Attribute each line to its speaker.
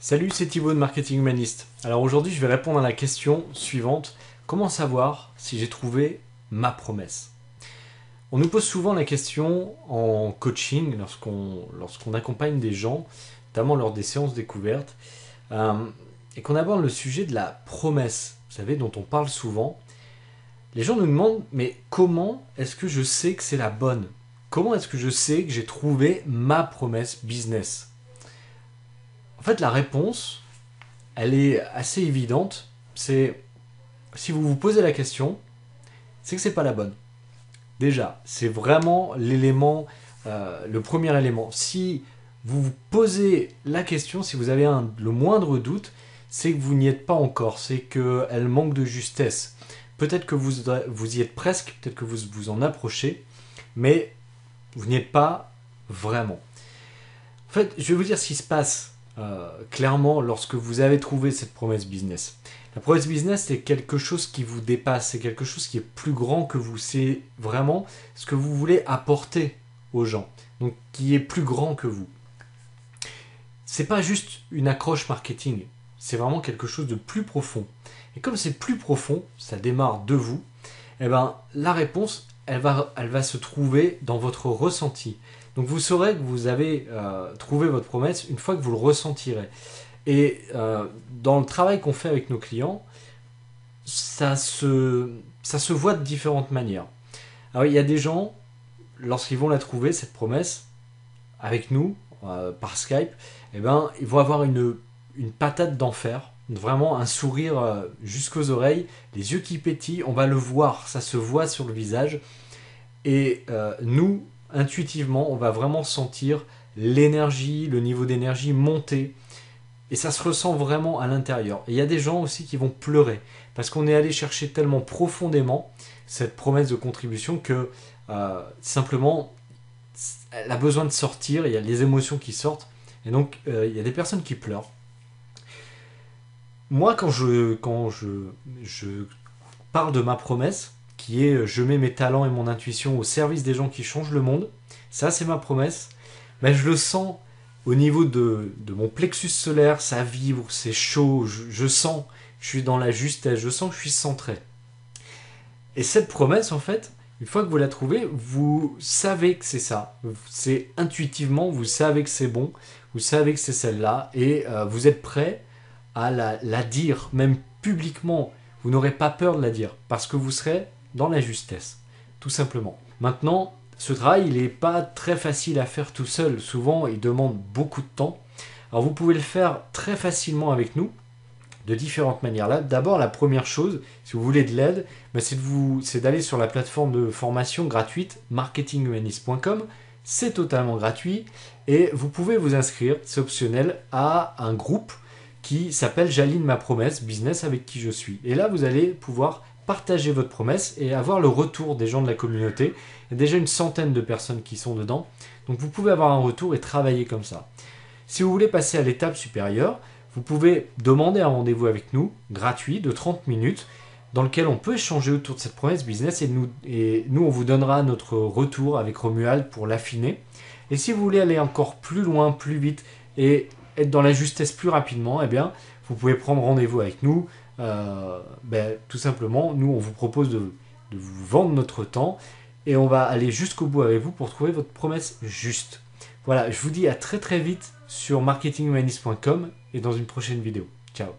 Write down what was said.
Speaker 1: Salut, c'est Thibaut de Marketing Humaniste. Alors aujourd'hui, je vais répondre à la question suivante. Comment savoir si j'ai trouvé ma promesse? On nous pose souvent la question en coaching, lorsqu'on accompagne des gens, notamment lors des séances découvertes, et qu'on aborde le sujet de la promesse, vous savez, dont on parle souvent. Les gens nous demandent, mais comment est-ce que je sais que c'est la bonne? Comment est-ce que je sais que j'ai trouvé ma promesse business? En fait, la réponse, elle est assez évidente. C'est si vous vous posez la question, c'est que c'est pas la bonne. Déjà, c'est vraiment l'élément, le premier élément. Si vous vous posez la question, si vous avez le moindre doute, c'est que vous n'y êtes pas encore, c'est qu'elle manque de justesse. Peut-être que vous y êtes presque, peut-être que vous vous en approchez, mais vous n'y êtes pas vraiment. En fait, je vais vous dire ce qui se passe clairement lorsque vous avez trouvé cette promesse business. La promesse business, c'est quelque chose qui vous dépasse, c'est quelque chose qui est plus grand que vous, c'est vraiment ce que vous voulez apporter aux gens, donc qui est plus grand que vous. C'est pas juste une accroche marketing, c'est vraiment quelque chose de plus profond. Et comme c'est plus profond, ça démarre de vous, eh ben, la réponse, elle va se trouver dans votre ressenti. Donc vous saurez que vous avez trouvé votre promesse une fois que vous le ressentirez. Et dans le travail qu'on fait avec nos clients, ça se voit de différentes manières. Alors il y a des gens, lorsqu'ils vont la trouver, cette promesse, avec nous, par Skype, eh ben, ils vont avoir une patate d'enfer, vraiment un sourire jusqu'aux oreilles, les yeux qui pétillent, on va le voir, ça se voit sur le visage. Et nous, intuitivement, on va vraiment sentir l'énergie, le niveau d'énergie monter. Et ça se ressent vraiment à l'intérieur. Et il y a des gens aussi qui vont pleurer, parce qu'on est allé chercher tellement profondément cette promesse de contribution que simplement, elle a besoin de sortir, il y a les émotions qui sortent, et donc il y a des personnes qui pleurent. Moi, quand je parle de ma promesse, qui est je mets mes talents et mon intuition au service des gens qui changent le monde, ça c'est ma promesse, ben, je le sens au niveau de mon plexus solaire, ça vibre, c'est chaud, je sens que je suis dans la justesse, je sens que je suis centré. Et cette promesse, en fait, une fois que vous la trouvez, vous savez que c'est ça. C'est intuitivement, vous savez que c'est bon, vous savez que c'est celle-là, et vous êtes prêt à la dire, même publiquement. Vous n'aurez pas peur de la dire, parce que vous serez dans la justesse, tout simplement. Maintenant, ce travail, il n'est pas très facile à faire tout seul. Souvent, il demande beaucoup de temps. Alors, vous pouvez le faire très facilement avec nous, de différentes manières. Là, d'abord, la première chose, si vous voulez de l'aide, c'est d'aller sur la plateforme de formation gratuite marketinghumanist.com. C'est totalement gratuit et vous pouvez vous inscrire, c'est optionnel, à un groupe qui s'appelle J'aligne ma promesse, business avec qui je suis. Et là, vous allez pouvoir partager votre promesse et avoir le retour des gens de la communauté. Il y a déjà une centaine de personnes qui sont dedans. Donc vous pouvez avoir un retour et travailler comme ça. Si vous voulez passer à l'étape supérieure, vous pouvez demander un rendez-vous avec nous, gratuit, de 30 minutes, dans lequel on peut échanger autour de cette promesse business et nous on vous donnera notre retour avec Romuald pour l'affiner. Et si vous voulez aller encore plus loin, plus vite et être dans la justesse plus rapidement, eh bien, vous pouvez prendre rendez-vous avec nous. Tout simplement, nous on vous propose de vous vendre notre temps et on va aller jusqu'au bout avec vous pour trouver votre promesse juste. Voilà, je vous dis à très très vite sur marketinghumanist.com et dans une prochaine vidéo. Ciao.